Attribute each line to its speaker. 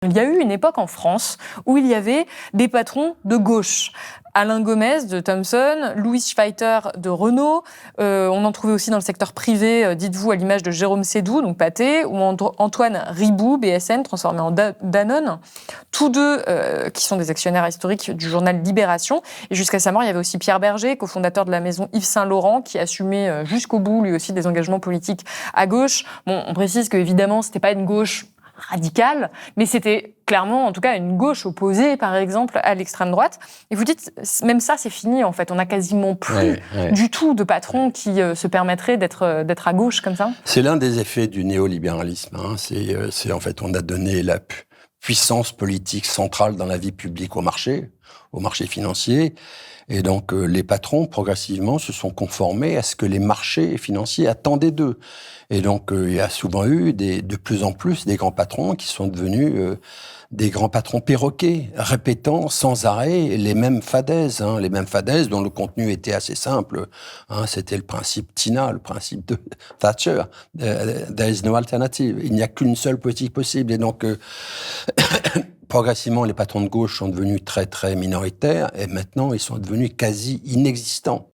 Speaker 1: Il y a eu une époque en France où il y avait des patrons de gauche. Alain Gomez de Thomson, Louis Schweiter de Renault, on en trouvait aussi dans le secteur privé, dites-vous, à l'image de Jérôme Sédou, donc Pathé, ou Antoine Riboud, BSN, transformé en Danone, tous deux qui sont des actionnaires historiques du journal Libération. Et jusqu'à sa mort, il y avait aussi Pierre Berger, cofondateur de la maison Yves Saint Laurent, qui assumait jusqu'au bout, lui aussi, des engagements politiques à gauche. Bon, on précise qu'évidemment, c'était pas une gauche radicale, mais c'était clairement, en tout cas, une gauche opposée, par exemple, à l'extrême droite. Et vous dites, même ça, c'est fini, en fait. On n'a quasiment plus du tout de patrons qui se permettraient d'être à gauche, comme ça.
Speaker 2: C'est l'un des effets du néolibéralisme. C'est en fait, on a donné la puissance politique centrale dans la vie publique au marché financier. Et donc, les patrons, progressivement, se sont conformés à ce que les marchés financiers attendaient d'eux. Et donc, il y a souvent eu de plus en plus des grands patrons qui sont devenus des grands patrons perroquets, répétant sans arrêt les mêmes fadaises dont le contenu était assez simple. C'était le principe Tina, le principe de Thatcher. There is no alternative. Il n'y a qu'une seule politique possible. Et donc, progressivement, les patrons de gauche sont devenus très, très minoritaires et maintenant, ils sont devenus quasi inexistants.